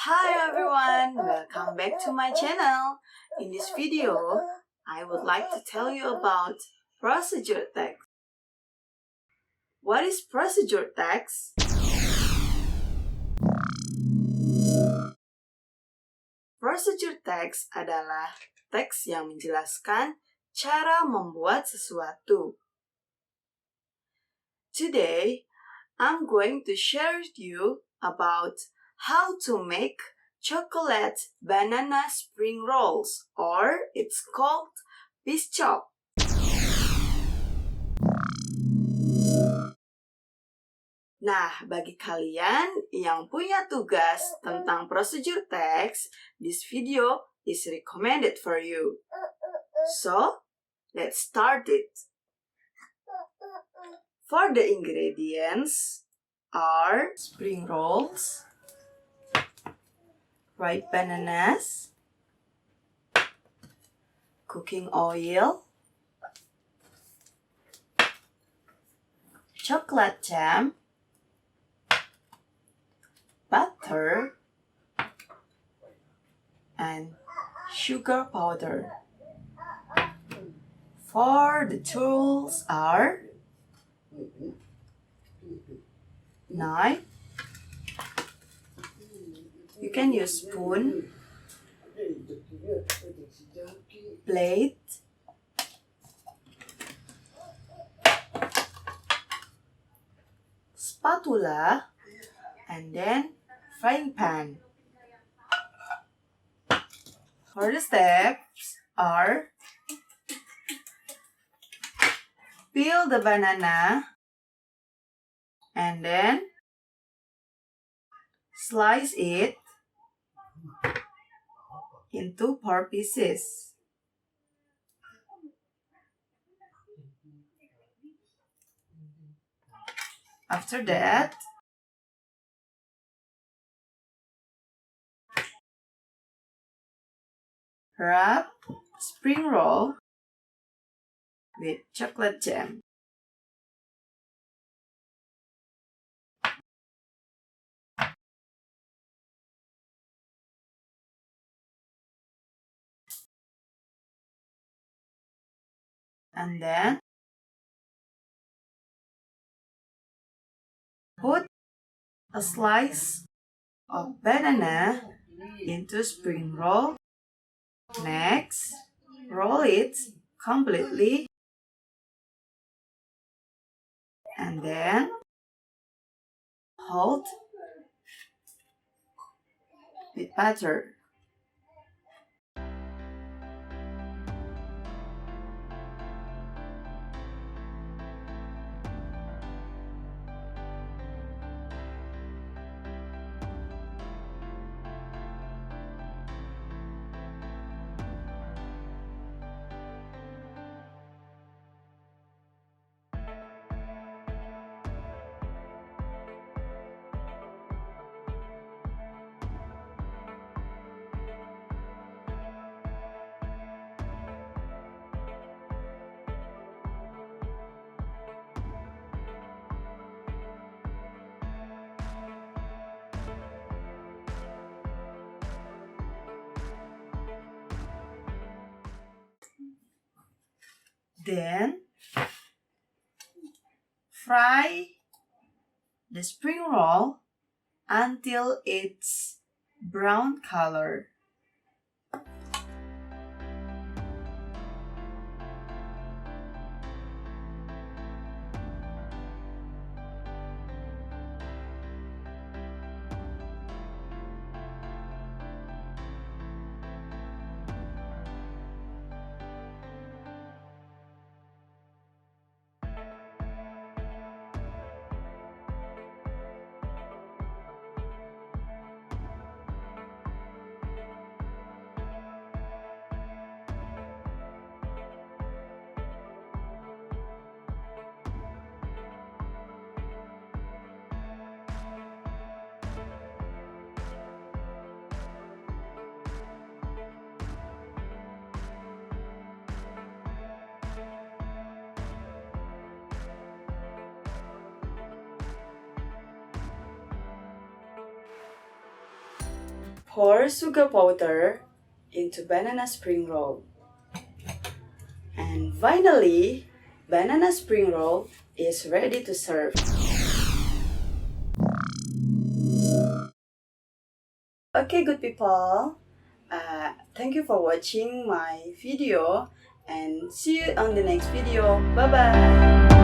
Hi everyone, welcome back to my channel. In this video, I would like to tell you about procedure text. What is procedure text? Procedure text adalah teks yang menjelaskan cara membuat sesuatu. Today, I'm going to share with you about how to make chocolate banana spring rolls, or it's called Piscok. Nah, bagi kalian yang punya tugas tentang procedure text, this video is recommended for you. So, let's start it. For the ingredients are spring rolls, ripe bananas, cooking oil, chocolate jam, butter, and sugar powder. For the tools are knife, you can use spoon, plate, spatula, and then frying pan. For the steps are peel the banana and then slice it into 4 pieces. After that, wrap spring roll with chocolate jam. And then put a slice of banana into spring roll. Next, roll it completely and then hold with butter. Then fry the spring roll until it's brown color. Pour sugar powder into banana spring roll. And finally, banana spring roll is ready to serve. Okay, good people. Thank you for watching my video and see you on the next video. Bye-bye.